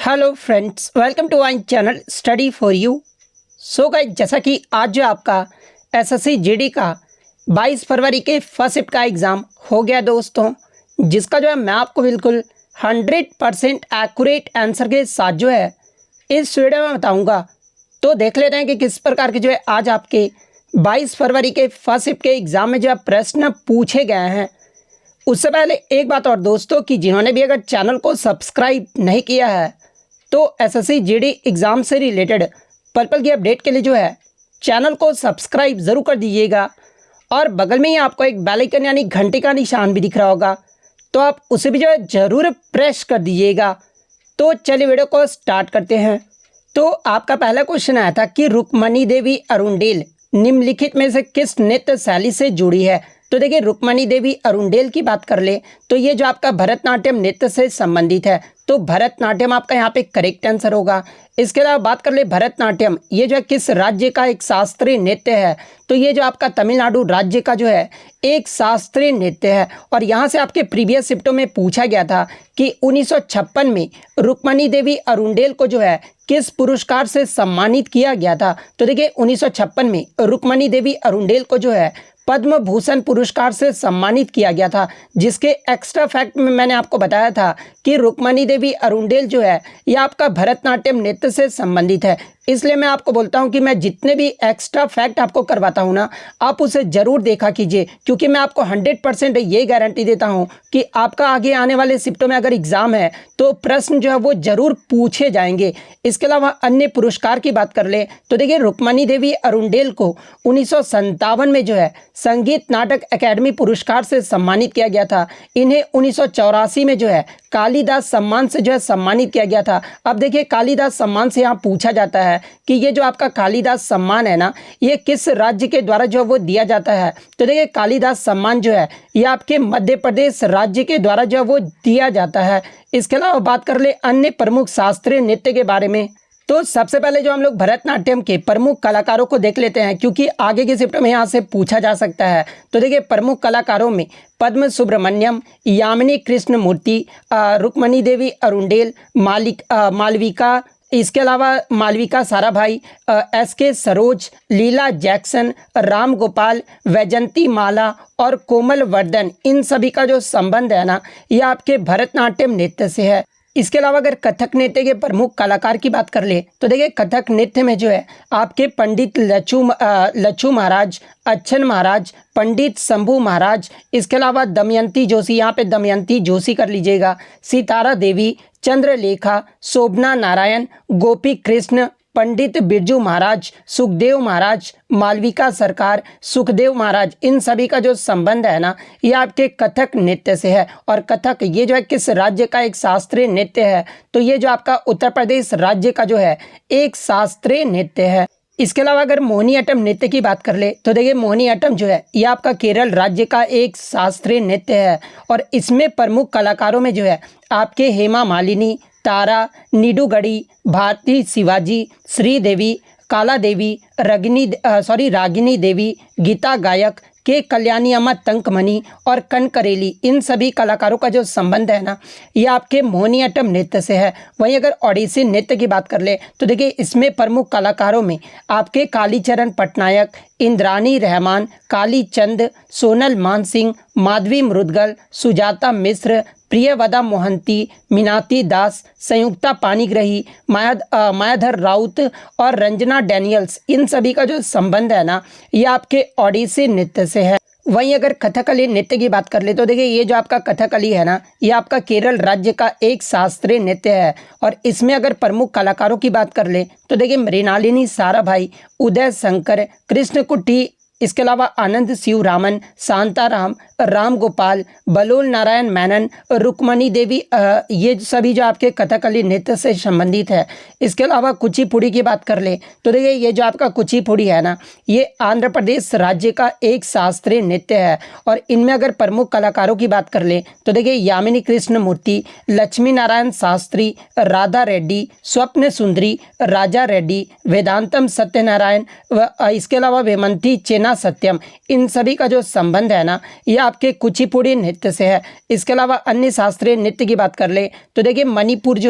Hello friends, welcome to my channel study for you. So guys, जैसा कि आज जो आपका एसएससी जीडी का 22 फरवरी के फर्स्ट शिफ्ट का एग्ज़ाम हो गया दोस्तों, जिसका जो है मैं आपको बिल्कुल 100% एक्यूरेट आंसर के साथ जो है इस वीडियो में बताऊंगा। तो देख लेते हैं कि किस प्रकार के जो है आज आपके 22 फरवरी के फर्स्ट शिफ्ट के एग्ज़ाम में जो है प्रश्न पूछे गए हैं। उससे पहले एक बात और दोस्तों, कि जिन्होंने भी अगर चैनल को सब्सक्राइब नहीं किया है तो एसएससी जीडी एग्ज़ाम से रिलेटेड पल की अपडेट के लिए जो है चैनल को सब्सक्राइब ज़रूर कर दीजिएगा। और बगल में ही आपको एक बेल आइकन यानी घंटे का निशान भी दिख रहा होगा, तो आप उसे भी जो है ज़रूर प्रेस कर दीजिएगा। तो चलिए वीडियो को स्टार्ट करते हैं। तो आपका पहला क्वेश्चन आया था कि रुक्मणी देवी अरुणडेल निम्नलिखित में से किस नृत्य शैली से जुड़ी है। तो देखिए, रुक्मणी देवी अरुणडेल की बात कर ले तो ये जो आपका भरतनाट्यम नृत्य से संबंधित है, तो भरतनाट्यम आपका यहाँ पे करेक्ट आंसर होगा। इसके अलावा बात कर ले भरतनाट्यम, ये जो है किस राज्य का एक शास्त्रीय नृत्य है। तो ये जो आपका तमिलनाडु राज्य का जो है एक शास्त्रीय नृत्य है। और यहाँ से आपके प्रीवियस शिफ्टों में पूछा गया था कि 1956 में रुक्मणी देवी अरुणडेल को जो है किस पुरस्कार से सम्मानित किया गया था। तो देखिए, 1956 में रुक्मणी देवी अरुणडेल को जो है पद्म भूषण पुरस्कार से सम्मानित किया गया था, जिसके एक्स्ट्रा फैक्ट में मैंने आपको बताया था कि रुक्मणी देवी अरुणडेल जो है यह आपका भरतनाट्यम नृत्य से संबंधित है। इसलिए मैं आपको बोलता हूं कि मैं जितने भी एक्स्ट्रा फैक्ट आपको करवाता हूं ना, आप उसे ज़रूर देखा कीजिए, क्योंकि मैं आपको 100% ये गारंटी देता हूं कि आपका आगे आने वाले शिफ्टों में अगर एग्ज़ाम है तो प्रश्न जो है वो ज़रूर पूछे जाएंगे। इसके अलावा अन्य पुरस्कार की बात कर ले तो देखिए, रुक्मणी देवी अरुणडेल को 1957 में जो है संगीत नाटक अकेडमी पुरस्कार से सम्मानित किया गया था। इन्हें 1984 में जो है कालिदास सम्मान से जो है सम्मानित किया गया था। अब देखिए, कालिदास सम्मान से यहाँ पूछा जाता है कि ये जो आपका कालिदास सम्मान है ना, ये किस राज्य के द्वारा जो है वो दिया जाता है। तो देखिए, कालिदास सम्मान जो है ये आपके मध्य प्रदेश राज्य के द्वारा जो है वो दिया जाता है। इसके अलावा बात कर ले अन्य प्रमुख शास्त्रीय नृत्य के बारे में, तो सबसे पहले जो हम लोग भरतनाट्यम के प्रमुख कलाकारों को देख लेते हैं, क्योंकि आगे के शिफ्ट में यहाँ से पूछा जा सकता है। तो देखिए, प्रमुख कलाकारों में पद्म सुब्रमण्यम, यामिनी कृष्णमूर्ति, रुक्मणी देवी अरुणडेल, मालविका, इसके अलावा मालविका साराभाई, एसके सरोज, लीला जैक्सन, राम गोपाल, वैजंती माला और कोमल वर्धन, इन सभी का जो संबंध है ना, ये आपके भरतनाट्यम नृत्य से है। इसके अलावा अगर कथक नृत्य के प्रमुख कलाकार की बात कर ले तो देखिए, कथक नृत्य में जो है आपके पंडित लच्छू महाराज, अच्छन महाराज, पंडित शंभू महाराज, इसके अलावा दमयंती जोशी, यहाँ पे दमयंती जोशी कर लीजिएगा, सितारा देवी, चंद्रलेखा, शोभना नारायण, गोपी कृष्ण, पंडित बिरजू महाराज, सुखदेव महाराज, मालविका सरकार, सुखदेव महाराज, इन सभी का जो संबंध है ना, ये आपके कथक नृत्य से है। और कथक ये जो है किस राज्य का एक शास्त्रीय नृत्य है। तो ये जो आपका उत्तर प्रदेश राज्य का जो है एक शास्त्रीय नृत्य है। इसके अलावा अगर मोहिनीअट्टम नृत्य की बात कर ले तो देखिए, मोहिनीअट्टम जो है ये आपका केरल राज्य का एक शास्त्रीय नृत्य है। और इसमें प्रमुख कलाकारों में जो है आपके हेमा मालिनी, तारा, नीडूगढ़ी, भारती शिवाजी, श्रीदेवी, काला देवी, रागिनी देवी, गीता गायक, के कल्याणी अम्मा तंकमणि और कनकरेली, इन सभी कलाकारों का जो संबंध है ना, ये आपके मोहिनीअट्टम नृत्य से है। वहीं अगर ओडिसी नृत्य की बात कर ले तो देखिए, इसमें प्रमुख कलाकारों में आपके कालीचरण पटनायक, इंद्रानी रहमान, कालीचंद, सोनल मानसिंह, माधवी मुद्गल, सुजाता मिश्र, प्रियवदा मोहंती, मीनाती दास, संयुक्ता पाणिग्राही, मायाधर राउत और रंजना डैनियल्स, इन सभी का जो संबंध है ना, ये आपके ओडिसी नृत्य से है। वहीं अगर कथकली नृत्य की बात कर ले तो देखिए, ये जो आपका कथकली है ना, ये आपका केरल राज्य का एक शास्त्रीय नृत्य है। और इसमें अगर प्रमुख कलाकारों की बात कर ले तो देखिए, मृणालिनी साराभाई, उदय शंकर, कृष्ण कुट्टी, इसके अलावा आनंद शिवरामन, शांताराम, राम गोपाल, बलोल नारायण मेनन, रुक्मणी देवी, ये सभी जो आपके कथकली नृत्य से संबंधित है। इसके अलावा कुचिपुड़ी की बात कर ले तो देखिए, ये जो आपका कुचिपुड़ी है ना, ये आंध्र प्रदेश राज्य का एक शास्त्रीय नृत्य है। और इनमें अगर प्रमुख कलाकारों की बात कर ले तो देखिए, यामिनी कृष्णमूर्ति, लक्ष्मी नारायण शास्त्री, राधा रेड्डी, स्वप्न सुंदरी, राजा रेड्डी, वेदांतम सत्यनारायण, इसके अलावा वेमंती चेना रत्ना सत्यम, इन सभी का जो संबंध है ना ये आपके कुचिपुड़ी नृत्य से है। इसके अलावा अन्य शास्त्रीय नृत्य की बात कर ले तो देखिए मणिपुरी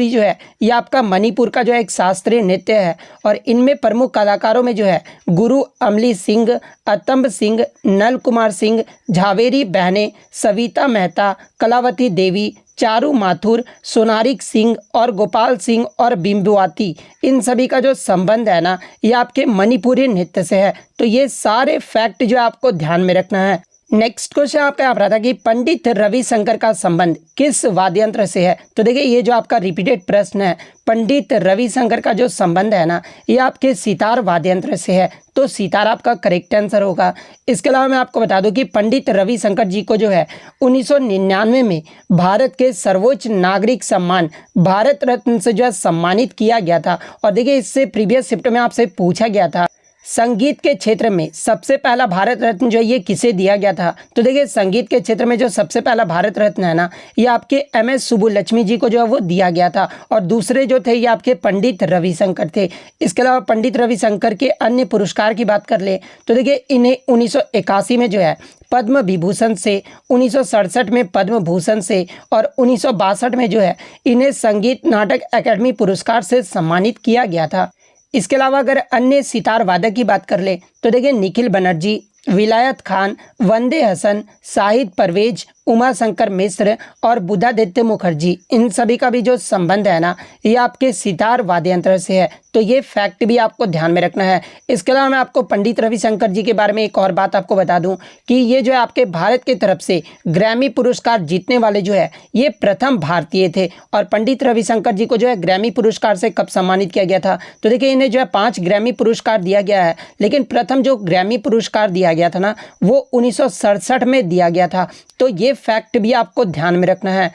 जो है ये आपका मणिपुर का जो है एक शास्त्रीय नृत्य है और इनमें प्रमुख कलाकारों में जो है गुरु अमली सिंह, अतंब सिंह, नल कुमार सिंह, झावेरी बहने, सविता मेहता, कलावती देवी, चारू माथुर, सोनारिक सिंह और गोपाल सिंह और बिंबुआती, इन सभी का जो संबंध है ना ये आपके मणिपुरी नृत्य से है। तो ये सारे फैक्ट जो आपको ध्यान में रखना है। नेक्स्ट क्वेश्चन आपका यहाँ पर आता है कि पंडित रविशंकर का संबंध किस वाद्य यंत्र से है। तो देखिए ये जो आपका रिपीटेड प्रश्न है, पंडित रविशंकर का जो संबंध है ना ये आपके सितार वाद्य यंत्र से है, तो सितार आपका करेक्ट आंसर होगा। इसके अलावा मैं आपको बता दूं कि पंडित रविशंकर जी को जो है 1999 में भारत के सर्वोच्च नागरिक सम्मान भारत रत्न से जो है सम्मानित किया गया था। और देखिए इससे प्रीवियस शिफ्ट में आपसे पूछा गया था संगीत के क्षेत्र में सबसे पहला भारत रत्न जो है ये किसे दिया गया था। तो देखिए संगीत के क्षेत्र में जो सबसे पहला भारत रत्न है ना ये आपके MS सुब्बुलक्ष्मी जी को जो है वो दिया गया था और दूसरे जो थे ये आपके पंडित रविशंकर थे। इसके अलावा पंडित रविशंकर के अन्य पुरस्कार की बात कर ले तो देखिए इन्हें 1981 में जो है पद्म विभूषण से, 1967 में पद्म भूषण से और 1962 में जो है इन्हें संगीत नाटक अकादमी पुरस्कार से सम्मानित किया गया था। इसके अलावा अगर अन्य सितार वादक की बात कर ले तो देखिए निखिल बनर्जी, विलायत खान, वंदे हसन, शाहिद परवेज, उमा शंकर मिश्र और बुधादित्य मुखर्जी, इन सभी का भी जो संबंध है ना ये आपके सितार वाद्य यंत्र से है। तो ये फैक्ट भी आपको ध्यान में रखना है। इसके अलावा मैं आपको पंडित रविशंकर जी के बारे में एक और बात आपको बता दूं कि ये जो है आपके भारत की तरफ से ग्रैमी पुरस्कार जीतने वाले जो है ये प्रथम भारतीय थे। और पंडित रविशंकर जी को जो है ग्रैमी पुरस्कार से कब सम्मानित किया गया था। तो देखिए इन्हें जो है 5 ग्रैमी पुरस्कार दिया गया है, लेकिन प्रथम जो ग्रैमी पुरस्कार दिया गया था ना वो 1967 में दिया गया था। तो ये फैक्ट भी आपको ध्यान में रखना है।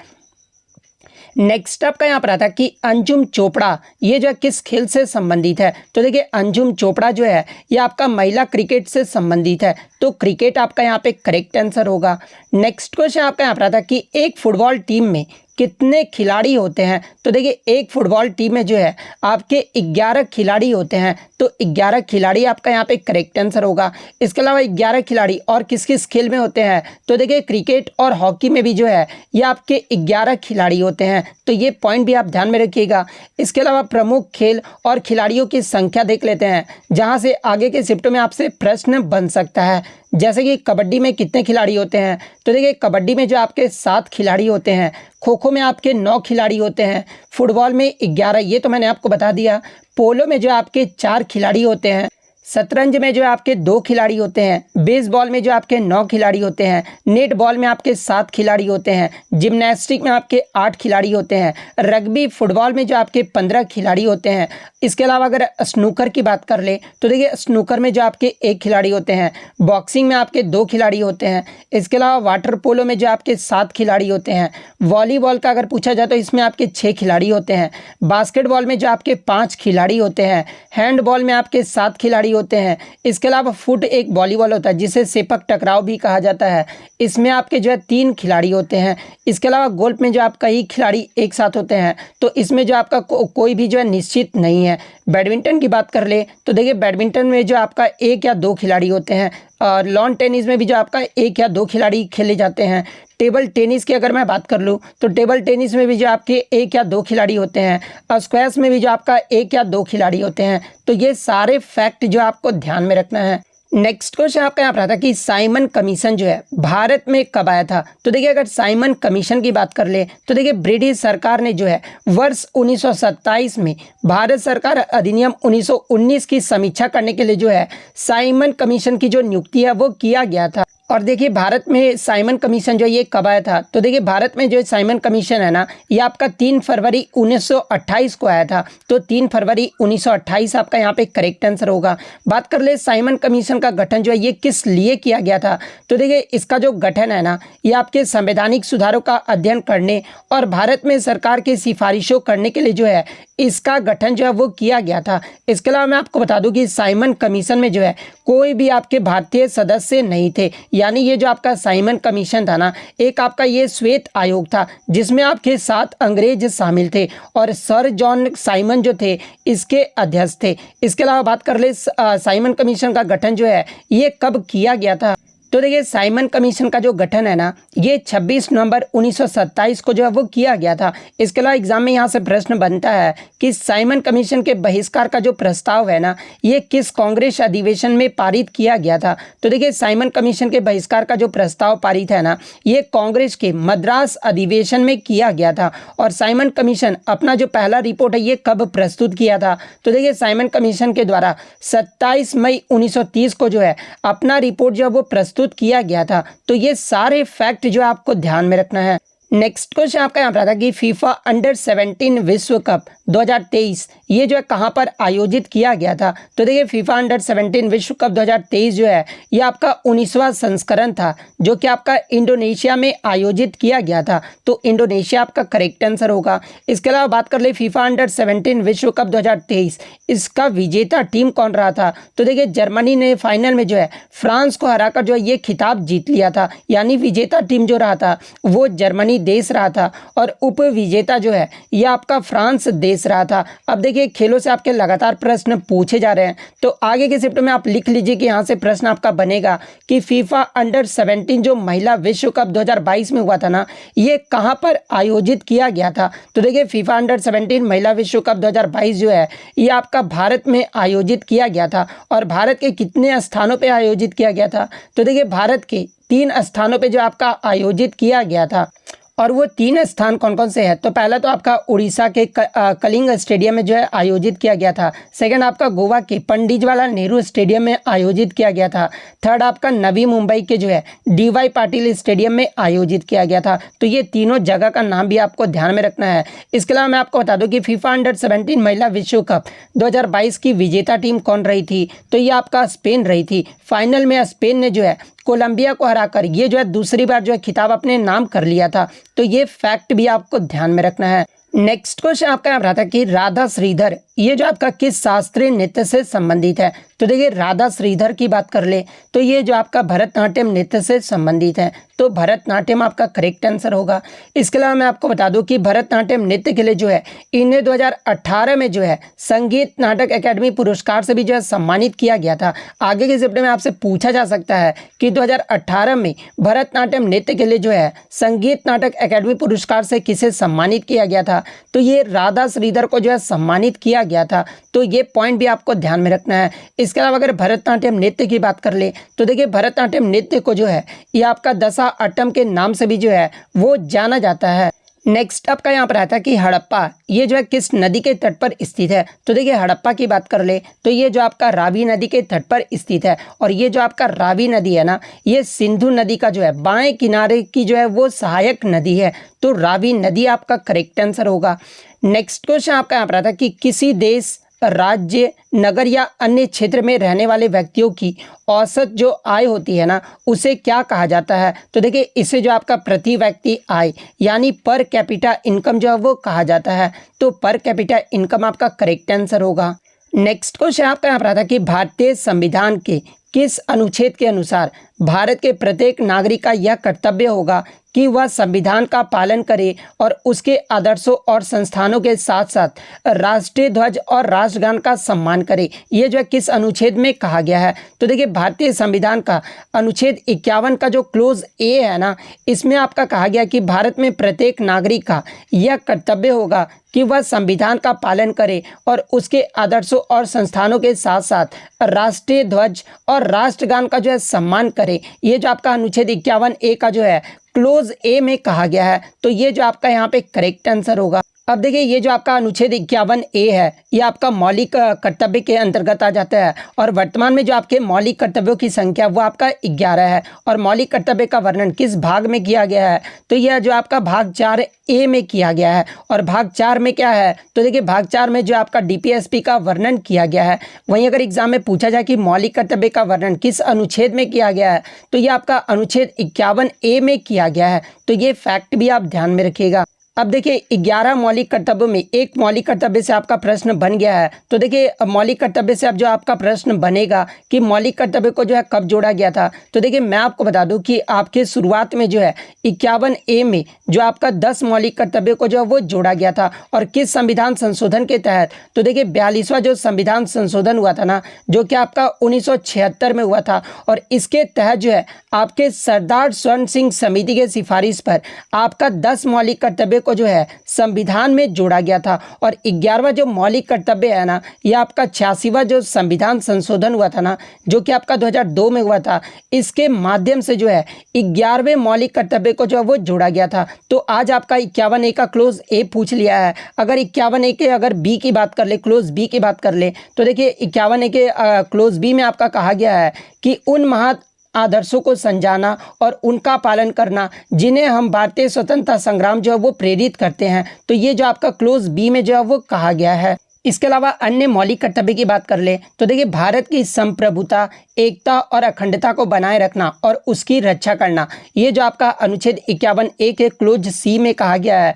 नेक्स्ट आपका यहाँ पर आता है कि अंजुम चोपड़ा ये जो है किस खेल से संबंधित है। तो देखिए अंजुम चोपड़ा जो है ये आपका महिला क्रिकेट से संबंधित है, तो क्रिकेट आपका यहाँ पे करेक्ट आंसर होगा। नेक्स्ट क्वेश्चन आपका यहाँ पर आता है कि एक फुटबॉल टीम में कितने खिलाड़ी होते हैं। तो देखिए एक फुटबॉल टीम में जो है आपके 11 खिलाड़ी होते हैं, तो 11 खिलाड़ी आपका यहाँ पे करेक्ट आंसर होगा। इसके अलावा 11 खिलाड़ी और किस किस खेल में होते हैं। तो देखिए क्रिकेट और हॉकी में भी जो है ये आपके 11 खिलाड़ी होते हैं, तो ये पॉइंट भी आप ध्यान में रखिएगा। इसके अलावा प्रमुख खेल और खिलाड़ियों की संख्या देख लेते हैं, जहाँ से आगे के शिफ्ट में आपसे प्रश्न बन सकता है। जैसे कि कबड्डी में कितने खिलाड़ी होते हैं। तो देखिए कबड्डी में जो आपके 7 खिलाड़ी होते हैं, खो खो में आपके 9 खिलाड़ी होते हैं, फुटबॉल में 11, ये तो मैंने आपको बता दिया। पोलो में जो आपके 4 खिलाड़ी होते हैं, शतरंज में जो आपके 2 खिलाड़ी होते हैं, बेसबॉल में जो आपके 9 खिलाड़ी होते हैं, नेट बॉल में आपके 7 खिलाड़ी होते हैं, जिम्नास्टिक में आपके 8 खिलाड़ी होते हैं, रग्बी फुटबॉल में जो आपके 15 खिलाड़ी होते हैं। इसके अलावा अगर स्नूकर की बात कर ले तो देखिए स्नूकर में जो आपके 1 खिलाड़ी होते हैं, बॉक्सिंग में आपके 2 खिलाड़ी होते हैं। इसके अलावा वाटर पोलो में जो आपके 7 खिलाड़ी होते हैं, वॉलीबॉल का अगर पूछा जाए तो इसमें आपके 6 खिलाड़ी होते हैं, बास्केटबॉल में जो आपके 5 खिलाड़ी होते हैं, हैंडबॉल में आपके 7 खिलाड़ी होते हैं। इसके अलावा फुट एक वॉलीबॉल होता है जिसे सेपक टकराव भी कहा जाता है, इसमें आपके जो है 3 खिलाड़ी होते हैं। इसके अलावा गोल्फ में जो आपका ही खिलाड़ी एक साथ होते हैं, तो इसमें जो आपका कोई भी जो है निश्चित नहीं है। बैडमिंटन की बात कर ले तो देखिए बैडमिंटन में जो आपका 1 या 2 खिलाड़ी होते हैं, और लॉन टेनिस में भी जो आपका 1 या 2 खिलाड़ी खेले जाते हैं। टेबल टेनिस की अगर मैं बात कर लूँ तो टेबल टेनिस में भी जो आपके 1 या 2 खिलाड़ी होते हैं, स्क्वैश में भी जो आपका 1 या 2 खिलाड़ी होते हैं। तो ये सारे फैक्ट जो आपको ध्यान में रखना है। नेक्स्ट क्वेश्चन आपका यहाँ पर आता है कि साइमन कमीशन जो है भारत में कब आया था। तो देखिए अगर साइमन कमीशन की बात कर ले तो देखिए ब्रिटिश सरकार ने जो है वर्ष 1927 में भारत सरकार अधिनियम 1919 की समीक्षा करने के लिए जो है साइमन कमीशन की जो नियुक्ति है वो किया गया था। और देखिए भारत में साइमन कमीशन जो ये कब आया था। तो देखिए भारत में जो साइमन कमीशन है ना ये आपका 3 फरवरी 1928 को आया था, तो 3 फरवरी 1928 आपका यहाँ पे करेक्ट आंसर होगा। बात कर ले साइमन कमीशन का गठन जो है ये किस लिए किया गया था। तो देखिए इसका जो गठन है ना ये आपके संवैधानिक सुधारों का अध्ययन करने और भारत में सरकार की सिफारिशों करने के लिए जो है इसका गठन जो है वो किया गया था। इसके अलावा मैं आपको बता दूं कि साइमन कमीशन में जो है कोई भी आपके भारतीय सदस्य नहीं थे, यानी ये जो आपका साइमन कमीशन था ना, एक आपका ये श्वेत आयोग था जिसमें आपके 7 अंग्रेज शामिल थे और सर जॉन साइमन जो थे इसके अध्यक्ष थे। इसके अलावा बात कर ले साइमन कमीशन का गठन जो है ये कब किया गया था। तो देखिए साइमन कमीशन का जो गठन है ना, ये 26 नवंबर 1927 को जो है वो किया गया था। इसके अलावा एग्जाम में यहाँ से प्रश्न बनता है कि साइमन कमीशन के बहिष्कार का जो प्रस्ताव है ना, ये किस कांग्रेस अधिवेशन में पारित किया गया था। तो देखिए साइमन कमीशन के बहिष्कार का जो प्रस्ताव पारित है ना, ये कांग्रेस के मद्रास अधिवेशन में किया गया था। और साइमन कमीशन अपना जो पहला रिपोर्ट है ये कब प्रस्तुत किया था। तो देखिए साइमन कमीशन के द्वारा 27 मई 1930 को जो है अपना रिपोर्ट जो है वो प्रस्तुत किया गया था। तो ये सारे फैक्ट जो आपको ध्यान में रखना है। नेक्स्ट क्वेश्चन आपका यहाँ पर था कि फीफा अंडर 17 विश्व कप 2023 ये जो है कहाँ पर आयोजित किया गया था। तो देखिए फीफा अंडर 17 विश्व कप 2023 जो है ये आपका 19वां संस्करण था जो कि आपका इंडोनेशिया में आयोजित किया गया था। तो इंडोनेशिया आपका करेक्ट आंसर होगा। इसके अलावा बात कर ले फीफा अंडर 17 विश्व कप 2023 इसका विजेता टीम कौन रहा था। तो देखिए जर्मनी ने फाइनल में जो है फ्रांस को हराकर जो है ये खिताब जीत लिया था, यानी विजेता टीम जो रहा था वो जर्मनी देश रहा था और उप विजेता जो है यह आपका फ्रांस देश रहा था। अब देखिए खेलों से आपके लगातार प्रश्न पूछे जा रहे हैं, तो आगे के शिफ्ट में आप लिख लीजिए कि यहाँ से प्रश्न आपका बनेगा कि फीफा अंडर 17 जो महिला विश्व कप 2022 में हुआ था ना, ये कहाँ पर आयोजित किया गया था। तो देखिए फीफा अंडर 17 महिला विश्व कप 2022 जो है ये आपका भारत में आयोजित किया गया था। और भारत के कितने स्थानों पर आयोजित किया गया था। तो देखिए भारत के 3 स्थानों पर जो आपका आयोजित किया गया था। और वो 3 स्थान कौन कौन से हैं। तो पहला तो आपका उड़ीसा के कलिंग स्टेडियम में जो है आयोजित किया गया था। सेकंड आपका गोवा के पंडित जवाहरलाल नेहरू स्टेडियम में आयोजित किया गया था। थर्ड आपका नवी मुंबई के जो है DY पाटिल स्टेडियम में आयोजित किया गया था। तो ये तीनों जगह का नाम भी आपको ध्यान में रखना है। इसके अलावा मैं आपको बता दूं कि फीफा अंडर 17 महिला विश्व कप 2022 की विजेता टीम कौन रही थी। तो ये आपका स्पेन रही थी। फाइनल में स्पेन ने जो है कोलंबिया को हराकर ये जो है दूसरी बार जो है खिताब अपने नाम कर लिया था। तो ये फैक्ट भी आपको ध्यान में रखना है। नेक्स्ट क्वेश्चन आपका यहाँ रहा था कि राधा श्रीधर ये जो आपका किस शास्त्रीय नृत्य से संबंधित है। तो देखिए राधा श्रीधर की बात कर ले तो ये जो आपका भरतनाट्यम नृत्य से संबंधित है। तो भरतनाट्यम आपका करेक्ट आंसर होगा। इसके अलावा मैं आपको बता दूं कि भरतनाट्यम नृत्य के लिए जो है इन्हें 2018 में जो है संगीत नाटक अकेडमी पुरस्कार से भी जो है सम्मानित किया गया था। आगे के शिफ्ट में आपसे पूछा जा सकता है कि 2018 में भरतनाट्यम नृत्य के लिए जो है संगीत नाटक अकेडमी पुरस्कार से किसे सम्मानित किया गया था। तो ये राधा श्रीधर को जो है सम्मानित किया गया था। तो ये पॉइंट भी आपको ध्यान में रखना है। इसके अलावा अगर भरतनाट्यम नृत्य की बात कर ले तो देखिए भरतनाट्यम नृत्य को जो है ये आपका दशा अट्टम के नाम से भी जो है वो जाना जाता है। नेक्स्ट आपका यहाँ पर आता है कि हड़प्पा ये जो है किस नदी के तट पर स्थित है। तो देखिए हड़प्पा की बात कर ले तो ये जो आपका रावी नदी के तट पर स्थित है। और ये जो आपका रावी नदी है ना, ये सिंधु नदी का जो है बाएं किनारे की जो है वो सहायक नदी है। तो रावी नदी आपका करेक्ट आंसर होगा। नेक्स्ट क्वेश्चन आपका यहाँ पर आता है कि किसी देश राज्य नगर या अन्य क्षेत्र में रहने वाले व्यक्तियों की औसत जो आय होती है ना उसे क्या कहा जाता है। तो देखिए इसे जो आपका प्रति व्यक्ति आय यानी पर कैपिटा इनकम जो है वो कहा जाता है। तो पर कैपिटा इनकम आपका करेक्ट आंसर होगा। नेक्स्ट क्वेश्चन आपका यहाँ पर आता है कि भारतीय संविधान के किस अनुच्छेद के अनुसार भारत के प्रत्येक नागरिक का यह कर्तव्य होगा कि वह संविधान का पालन करे और उसके आदर्शों और संस्थानों के साथ साथ राष्ट्रीय ध्वज और राष्ट्रगान का सम्मान करे। ये जो है किस अनुच्छेद में कहा गया है। तो देखिए भारतीय संविधान का अनुच्छेद 51 का जो क्लोज ए है ना, इसमें आपका कहा गया कि भारत में प्रत्येक नागरिक का यह कर्तव्य होगा कि वह संविधान का पालन करे और उसके आदर्शों और संस्थानों के साथ साथ राष्ट्रीय ध्वज और राष्ट्रगान का जो है सम्मान करे। ये जो आपका अनुच्छेद 51A का जो है क्लोज ए में कहा गया है। तो ये जो आपका यहाँ पे करेक्ट आंसर होगा। अब देखिए ये जो आपका अनुच्छेद 51A है ये आपका मौलिक कर्तव्य के अंतर्गत आ जाता है। और वर्तमान में जो आपके मौलिक कर्तव्यों की संख्या वो आपका 11 है। और मौलिक कर्तव्य का वर्णन किस भाग में किया गया है। तो यह जो आपका भाग 4A में किया गया है। और भाग 4 में क्या है। तो देखिए भाग 4 में जो आपका DPSP का वर्णन किया गया है। वहीं अगर एग्जाम में पूछा जाए कि मौलिक कर्तव्य का वर्णन किस अनुच्छेद में किया गया है तो ये आपका अनुच्छेद 51A में किया गया है। तो ये फैक्ट भी आप ध्यान में रखिएगा। अब देखिए 11 मौलिक कर्तव्यों में एक मौलिक कर्तव्य से आपका प्रश्न बन गया है। तो देखिए मौलिक कर्तव्य से अब जो आपका प्रश्न बनेगा कि मौलिक कर्तव्य को जो है कब जोड़ा गया था, तो देखिए मैं आपको बता दूं कि आपके शुरुआत में जो है 51A में जो आपका 10 मौलिक कर्तव्य को जो है वो जोड़ा गया था। और किस संविधान संशोधन के तहत, तो देखिए 42वां जो संविधान संशोधन हुआ था ना, जो कि आपका 1976 में हुआ था। और इसके तहत जो है आपके सरदार स्वर्ण सिंह समिति के सिफारिश पर आपका 10 मौलिक कर्तव्य को जो है संविधान में जोड़ा गया था। और 11वां जो मौलिक कर्तव्य है ना, यह आपका 86वां जो संविधान संशोधन हुआ था ना, जो कि आपका 2002 में हुआ था, इसके माध्यम से जो है 11वें मौलिक कर्तव्य को जो है वो जोड़ा गया था। तो आज आपका 51A का क्लोज ए पूछ लिया है। अगर 51A के अगर बी की बात कर ले, क्लोज बी की बात कर ले, तो देखिए 51A के क्लोज बी में आपका कहा गया है कि उन महान आदर्शों को समझाना और उनका पालन करना जिन्हें हम भारतीय स्वतंत्रता संग्राम जो है वो प्रेरित करते हैं। तो ये जो आपका क्लोज बी में जो है वो कहा गया है। इसके अलावा अन्य मौलिक कर्तव्य की बात कर ले, तो देखिए भारत की संप्रभुता, एकता और अखंडता को बनाए रखना और उसकी रक्षा करना, ये जो आपका अनुच्छेद 51A के क्लोज सी में कहा गया है।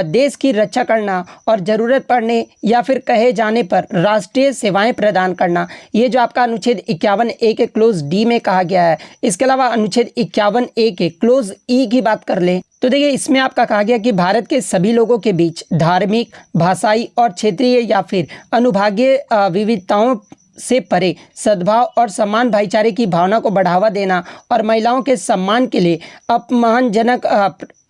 देश की रक्षा करना और ज़रूरत पड़ने या फिर कहे जाने पर राष्ट्रीय सेवाएं प्रदान करना, ये जो आपका अनुच्छेद 51A के क्लोज डी में कहा गया है। इसके अलावा अनुच्छेद 51A के क्लोज ई की बात कर ले, तो देखिए इसमें आपका कहा गया कि भारत के सभी लोगों के बीच धार्मिक, भाषाई और क्षेत्रीय या फिर अनुभागीय विविधताओं से परे सद्भाव और समान भाईचारे की भावना को बढ़ावा देना और महिलाओं के सम्मान के लिए अपमानजनक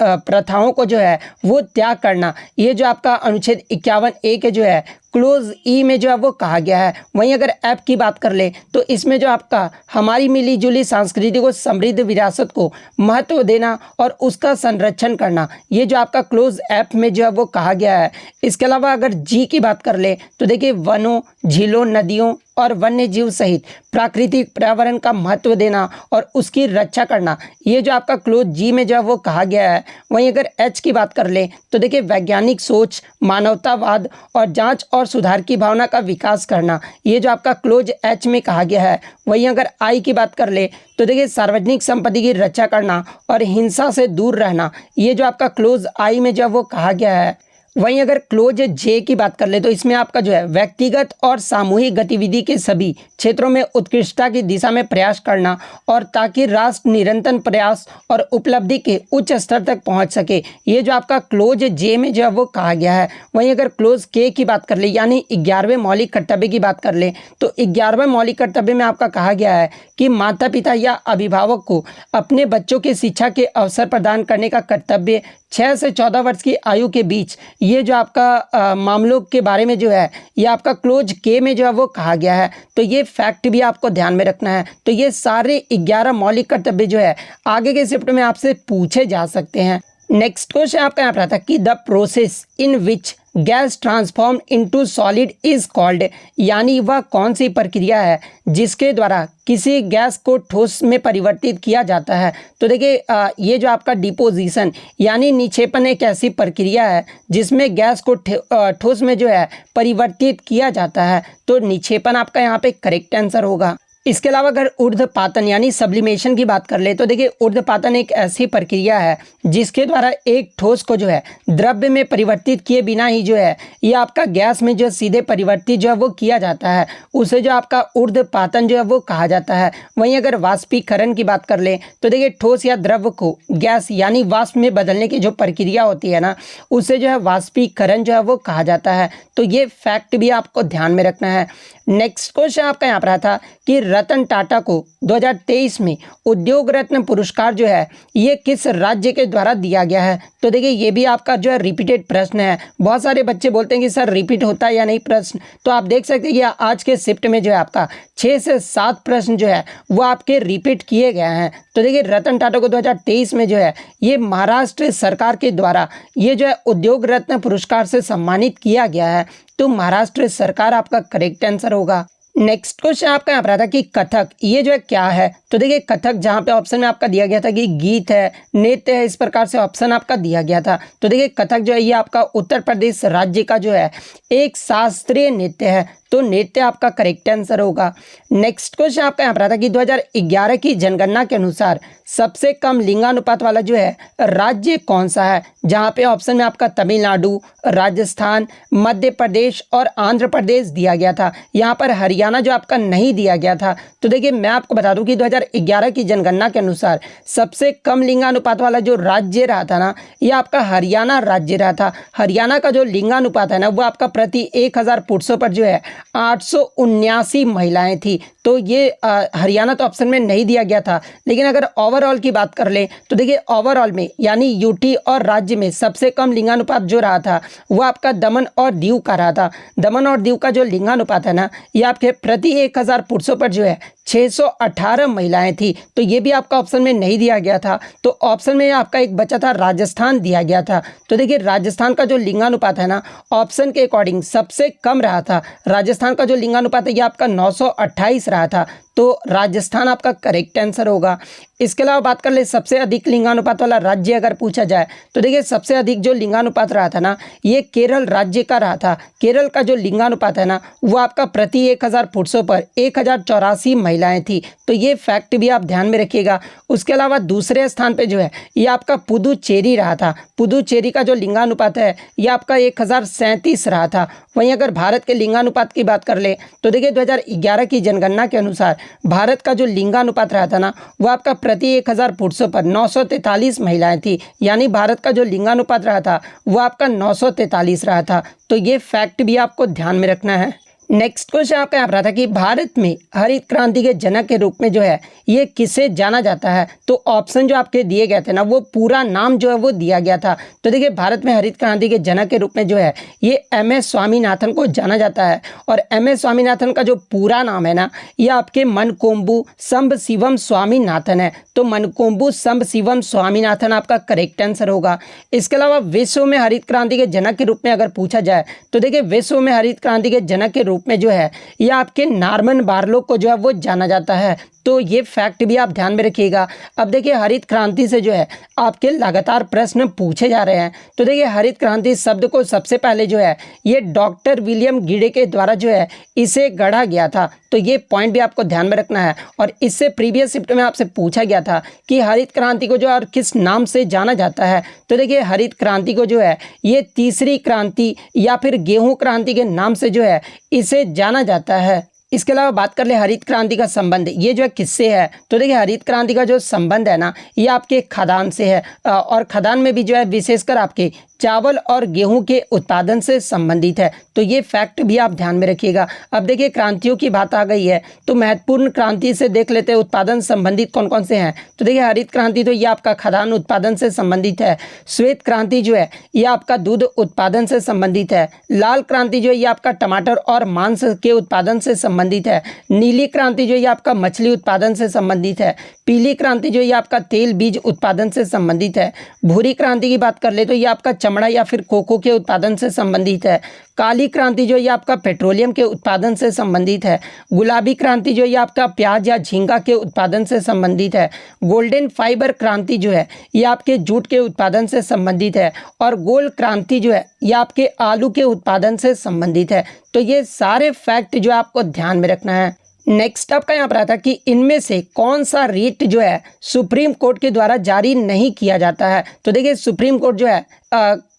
प्रथाओं को जो है वो त्याग करना, ये जो आपका अनुच्छेद 51A के जो है क्लोज ई में जो है वो कहा गया है। वहीं अगर ऐप की बात कर ले, तो इसमें जो आपका हमारी मिली जुली सांस्कृतिक और समृद्ध विरासत को महत्व देना और उसका संरक्षण करना, ये जो आपका क्लोज ऐप में जो है वो कहा गया है। इसके अलावा अगर जी की बात कर ले, तो देखिए वनों, झीलों, नदियों और वन्य जीव सहित प्राकृतिक पर्यावरण का महत्व देना और उसकी रक्षा करना, ये जो आपका क्लोज जी में जो है वो कहा गया है। वहीं अगर एच की बात कर ले, तो देखिए वैज्ञानिक सोच, मानवतावाद और जांच और सुधार की भावना का विकास करना, ये जो आपका क्लोज एच में कहा गया है। वहीं अगर आई की बात कर ले, तो देखिए सार्वजनिक संपत्ति की रक्षा करना और हिंसा से दूर रहना, ये जो आपका क्लोज आई में जो है वो कहा गया है। वहीं अगर क्लोज जे की बात कर ले, तो इसमें आपका जो है व्यक्तिगत और सामूहिक गतिविधि के सभी क्षेत्रों में उत्कृष्टता की दिशा में प्रयास करना और ताकि राष्ट्र निरंतर प्रयास और उपलब्धि के उच्च स्तर तक पहुंच सके, ये जो आपका क्लोज जे में जो है वो कहा गया है। वहीं अगर क्लोज के की बात कर ले, यानी 11वें मौलिक कर्तव्य की बात कर ले, तो 11वें मौलिक कर्तव्य में आपका कहा गया है कि माता पिता या अभिभावक को अपने बच्चों की शिक्षा के अवसर प्रदान करने का कर्तव्य 6 से 14 वर्ष की आयु के बीच, ये जो आपका मामलों के बारे में जो है ये आपका क्लोज के में जो है वो कहा गया है। तो ये फैक्ट भी आपको ध्यान में रखना है। तो ये सारे 11 मौलिक कर्तव्य जो है आगे के शिफ्ट में आपसे पूछे जा सकते हैं। नेक्स्ट क्वेश्चन आपका यहाँ पर आता है कि the process in which gas transform into solid is called, यानी वह कौन सी प्रक्रिया है जिसके द्वारा किसी गैस को ठोस में परिवर्तित किया जाता है। तो देखिए ये जो आपका डिपोजिशन यानी निक्षेपण एक ऐसी प्रक्रिया है जिसमें गैस को ठोस में जो है परिवर्तित किया जाता है। तो निक्षेपण आपका यहाँ पे करेक्ट आंसर होगा। इसके अलावा अगर ऊर्ध्वपातन यानी सब्लिमेशन की बात कर ले, तो देखिए ऊर्ध्वपातन एक ऐसी प्रक्रिया है जिसके द्वारा एक ठोस को जो है द्रव्य में परिवर्तित किए बिना ही जो है ये आपका गैस में जो सीधे परिवर्तित जो है वो किया जाता है, उसे जो आपका ऊर्ध्वपातन जो है वो कहा जाता है। वहीं अगर वाष्पीकरण की बात कर ले, तो देखिए ठोस या द्रव्य को गैस यानी वाष्प में बदलने की जो प्रक्रिया होती है ना, उसे जो है वाष्पीकरण जो है वो कहा जाता है। तो ये फैक्ट भी आपको ध्यान में रखना है। नेक्स्ट क्वेश्चन आपका यहाँ पर था कि रतन टाटा को 2023 में उद्योग रत्न पुरस्कार जो है ये किस राज्य के द्वारा दिया गया है। तो देखिए ये भी आपका जो है रिपीटेड प्रश्न है। बहुत सारे बच्चे बोलते हैं कि सर रिपीट होता है या नहीं प्रश्न, तो आप देख सकते हैं कि आज के शिफ्ट में जो है आपका 6 से 7 प्रश्न जो है वो आपके रिपीट किए गए हैं। तो देखिए रतन टाटा को 2023 में जो है ये महाराष्ट्र सरकार के द्वारा ये जो है उद्योग रत्न पुरस्कार से सम्मानित किया गया है। तो महाराष्ट्र सरकार आपका करेक्ट आंसर होगा। नेक्स्ट क्वेश्चन आपका यहाँ पर आता कि कथक ये जो है क्या है। तो देखिए कथक जहाँ पे ऑप्शन में आपका दिया गया था कि गीत है, नृत्य है, इस प्रकार से ऑप्शन आपका दिया गया था। तो देखिए कथक जो है ये आपका उत्तर प्रदेश राज्य का जो है एक शास्त्रीय नृत्य है, तो नृत्य आपका करेक्ट आंसर होगा। नेक्स्ट क्वेश्चन आपका यहाँ पर आता कि 2011 की जनगणना के अनुसार सबसे कम लिंगानुपात वाला जो है राज्य कौन सा है, जहाँ पे ऑप्शन में आपका तमिलनाडु, राजस्थान, मध्य प्रदेश और आंध्र प्रदेश दिया गया था। यहाँ पर हरियाणा जो आपका नहीं दिया गया था। तो देखिए मैं आपको बता दूं कि 2011 की जनगणना के अनुसार सबसे कम लिंगानुपात वाला जो राज्य रहा था ना, ये आपका हरियाणा राज्य रहा था। हरियाणा का जो लिंगानुपात है ना, वो आपका प्रति 1000 पुरुषों पर जो है 879 महिलाएं थी। तो ये हरियाणा तो ऑप्शन में नहीं दिया गया था। लेकिन अगर ओवरऑल की बात कर ले तो देखिए ओवरऑल में यानी यूटी और राज्य में सबसे कम लिंगानुपात जो रहा था वो आपका दमन और दीव का रहा था। दमन और दीव का जो लिंगानुपात है ना, ये आपके प्रति 1000 पुरुषों पर जो है 618 महिलाएं थी। तो ये भी आपका ऑप्शन में नहीं दिया गया था। तो ऑप्शन में आपका एक बचा था राजस्थान दिया गया था। तो देखिए राजस्थान का जो लिंगानुपात है ना, ऑप्शन के अकॉर्डिंग सबसे कम रहा था। राजस्थान का जो लिंगानुपात है ये आपका 928 रहा था। तो राजस्थान आपका करेक्ट आंसर होगा। इसके अलावा बात कर ले सबसे अधिक लिंगानुपात वाला राज्य अगर पूछा जाए तो देखिए सबसे अधिक जो लिंगानुपात रहा था ना, ये केरल राज्य का रहा था। केरल का जो लिंगानुपात है ना, वो आपका प्रति 1000 पुरुषों पर 1084 महिलाएं थी। तो ये फैक्ट भी आप ध्यान में रखिएगा। उसके अलावा दूसरे स्थान पे जो है ये आपका पुदुचेरी रहा था। पुदुचेरी का जो लिंगानुपात है ये आपका 1037 रहा था। वहीं अगर भारत के लिंगानुपात की बात कर ले तो देखिए 2011 की जनगणना के अनुसार भारत का जो लिंगानुपात रहा था ना, वो आपका प्रति 1000 पुरुषों पर 943 महिलाएं थी। यानी भारत का जो लिंगानुपात रहा था वो आपका 943 रहा था। तो ये फैक्ट भी आपको ध्यान में रखना है। नेक्स्ट क्वेश्चन आपका यहाँ पर रहा था कि भारत में हरित क्रांति के जनक के रूप में जो है ये किसे जाना जाता है। तो ऑप्शन जो आपके दिए गए थे ना, वो पूरा नाम जो है वो दिया गया था। तो देखिए भारत में हरित क्रांति के जनक के रूप में जो है ये MS स्वामीनाथन को जाना जाता है। और MS स्वामीनाथन का जो पूरा नाम है ना, ये आपके मनकोम्बु संबशिवम स्वामीनाथन है। तो मनकोम्बु संबशिवम स्वामीनाथन आपका करेक्ट आंसर होगा। इसके अलावा विश्व में हरित क्रांति के जनक के रूप में अगर पूछा जाए तो देखिए विश्व में हरित क्रांति के जनक के रूप में जो है ये आपके नॉर्मन बोरलॉग को जो है वो जाना जाता है। तो ये फैक्ट भी आप ध्यान में रखिएगा। अब देखिए हरित क्रांति से जो है आपके लगातार प्रश्न पूछे जा रहे हैं। तो देखिए हरित क्रांति शब्द को सबसे पहले जो है ये डॉक्टर विलियम गिडे के द्वारा जो है इसे गढ़ा गया था। तो ये पॉइंट भी आपको ध्यान में रखना है। और इससे प्रीवियस शिफ्ट में आपसे पूछा गया था कि हरित क्रांति को जो और किस नाम से जाना जाता है। तो देखिए हरित क्रांति को जो है ये तीसरी क्रांति या फिर गेहूं क्रांति के नाम से जो है इसे जाना जाता है। इसके अलावा बात कर ले हरित क्रांति का संबंध ये जो है किससे है। तो देखिए हरित क्रांति का जो संबंध है ना, ये आपके खदान से है। और खदान में भी जो है विशेषकर आपके चावल और गेहूं के उत्पादन से संबंधित है। तो ये फैक्ट भी आप ध्यान में रखिएगा। अब देखिए क्रांतियों की बात आ गई है तो महत्वपूर्ण क्रांति से देख लेते हैं उत्पादन संबंधित कौन कौन से हैं। तो देखिए हरित क्रांति तो ये आपका खदान उत्पादन से संबंधित है। श्वेत क्रांति जो है ये आपका दूध उत्पादन से संबंधित है। लाल क्रांति जो है ये आपका टमाटर और मांस के उत्पादन से संबंधित है। नीली क्रांति जो है ये आपका मछली उत्पादन से संबंधित है। पीली क्रांति जो है ये आपका तेल बीज उत्पादन से संबंधित है। भूरी क्रांति की बात कर ले तो ये आपका चमड़ा या फिर कोको के उत्पादन से संबंधित है। काली क्रांति जो है ये आपका पेट्रोलियम के उत्पादन से संबंधित है। गुलाबी क्रांति जो है ये आपका प्याज या झींगा के उत्पादन से संबंधित है। गोल्डन फाइबर क्रांति जो है ये आपके जूट के उत्पादन से संबंधित है। और गोल्ड क्रांति जो है ये आपके आलू के उत्पादन से संबंधित है। तो ये सारे फैक्ट जो आपको ध्यान में रखना है। नेक्स्ट आपका यहाँ पर आता कि इनमें से कौन सा रिट जो है सुप्रीम कोर्ट के द्वारा जारी नहीं किया जाता है। तो देखिए सुप्रीम कोर्ट जो है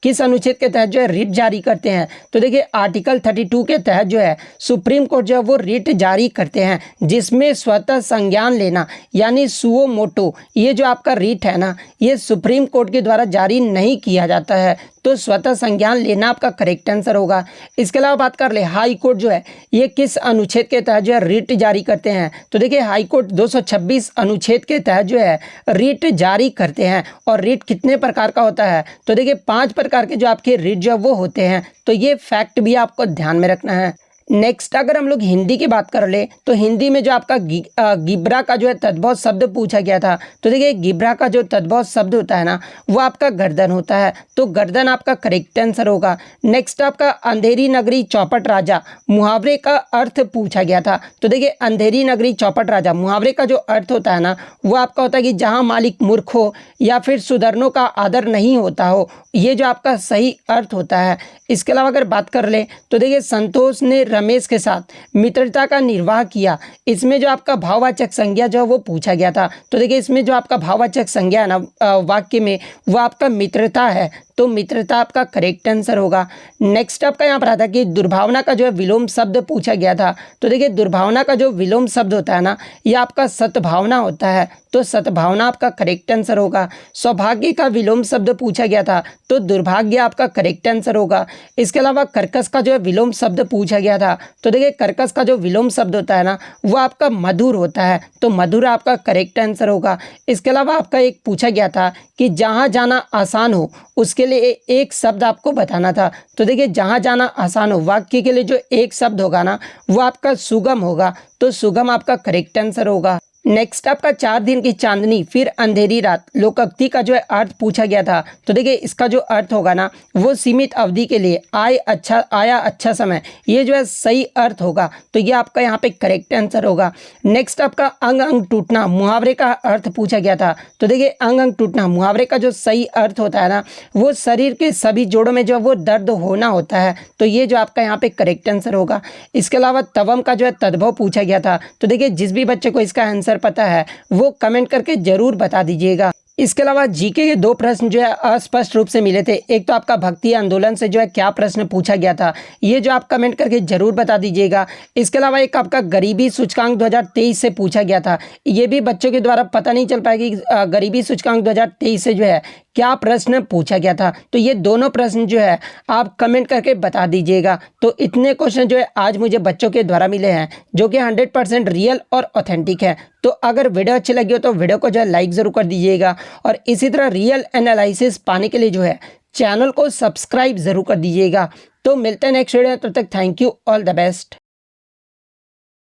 किस अनुच्छेद के तहत जो है रिट जारी करते हैं। तो देखिए आर्टिकल 32 के तहत जो है सुप्रीम कोर्ट जो है वो रिट जारी करते हैं, जिसमें स्वतः संज्ञान लेना यानी सुओ मोटो ये जो आपका रिट है ना, ये सुप्रीम कोर्ट के द्वारा जारी नहीं किया जाता है। तो स्वतः संज्ञान लेना आपका करेक्ट आंसर होगा। इसके अलावा बात कर ले हाई कोर्ट जो है ये किस अनुच्छेद के तहत जो है रिट जारी करते हैं। तो देखिए हाई कोर्ट 226 अनुच्छेद के तहत जो है रिट जारी करते हैं। और रिट कितने प्रकार का होता है। तो देखिए 5 प्रकार के जो आपके रिट जो वो होते हैं। तो ये फैक्ट भी आपको ध्यान में रखना है। नेक्स्ट अगर हम लोग हिंदी की बात कर ले तो हिंदी में जो आपका गिबरा का जो है तद्भव शब्द पूछा गया था। तो देखिए गिबरा का जो तद्भव शब्द होता है ना वो आपका गर्दन होता है, तो गर्दन आपका करेक्ट आंसर होगा। नेक्स्ट आपका अंधेरी नगरी चौपट राजा मुहावरे का अर्थ पूछा गया था। तो देखिए अंधेरी नगरी चौपट राजा मुहावरे का जो अर्थ होता है ना वो आपका होता है कि जहाँ मालिक मूर्ख हो या फिर सुधरनों का आदर नहीं होता हो, ये जो आपका सही अर्थ होता है। इसके अलावा अगर बात कर ले तो देखिए संतोष ने रमेश के साथ मित्रता का निर्वाह किया, इसमें जो आपका भाववाचक संज्ञा जो है वो पूछा गया था। तो देखिए इसमें जो आपका भाववाचक संज्ञा है ना वाक्य में वो आपका मित्रता है, तो मित्रता आपका करेक्ट आंसर होगा। नेक्स्ट आपका यहाँ पर आता है कि दुर्भावना का जो है विलोम शब्द पूछा गया था। तो देखिए दुर्भावना का जो विलोम शब्द होता है ना ये आपका सद्भावना होता है, तो सद्भावना आपका करेक्ट आंसर होगा। सौभाग्य का विलोम शब्द पूछा गया था, तो दुर्भाग्य आपका करेक्ट आंसर होगा। इसके अलावा कर्कश का जो है विलोम शब्द पूछा गया था। तो देखिए कर्कश का जो विलोम शब्द होता है ना वो आपका मधुर होता है, तो मधुर आपका करेक्ट आंसर होगा। इसके अलावा आपका एक पूछा गया था कि जहाँ जाना आसान हो उसके लिए एक शब्द आपको बताना था। तो देखिए जहाँ जाना आसान हो वाक्य के लिए जो एक शब्द होगा ना वो आपका सुगम होगा, तो सुगम आपका करेक्ट आंसर होगा। नेक्स्ट आपका 4 दिन की चांदनी फिर अंधेरी रात लोकोक्ति का जो है अर्थ पूछा गया था। तो देखिए इसका जो अर्थ होगा ना वो सीमित अवधि के लिए आया अच्छा समय, ये जो है सही अर्थ होगा, तो ये आपका यहाँ पे करेक्ट आंसर होगा। नेक्स्ट आपका अंग अंग टूटना मुहावरे का अर्थ पूछा गया था। तो देखिए अंग अंग टूटना मुहावरे का जो सही अर्थ होता है ना वो शरीर के सभी जोड़ों में जो है वो दर्द होना होता है, तो ये जो आपका यहाँ पे करेक्ट आंसर होगा। इसके अलावा तवम का जो है तद्भव पूछा गया था। तो देखिए जिस भी बच्चे को इसका आंसर पता है वो कमेंट करके जरूर बता दीजिएगा। इसके अलावा जीके के 2 प्रश्न जो है अस्पष्ट रूप से मिले थे। एक तो आपका भक्ति आंदोलन से जो है क्या प्रश्न पूछा गया था, ये जो आप कमेंट करके जरूर बता दीजिएगा। इसके अलावा एक आपका गरीबी सूचकांक 2023 से पूछा गया था, ये भी बच्चों के द्वारा पता नहीं चल पाएगी गरीबी सूचकांक 2023 से जो है क्या प्रश्न पूछा गया था। तो ये दोनों प्रश्न जो है आप कमेंट करके बता दीजिएगा। तो इतने क्वेश्चन जो है आज मुझे बच्चों के द्वारा मिले हैं जो कि 100% रियल और ऑथेंटिक है। तो अगर वीडियो अच्छी लगी हो तो वीडियो को जो है लाइक ज़रूर कर दीजिएगा, और इसी तरह रियल एनालिसिस पाने के लिए जो है चैनल को सब्सक्राइब ज़रूर कर दीजिएगा। तो मिलते हैं नेक्स्ट वीडियो, तब तक thank you, all the best.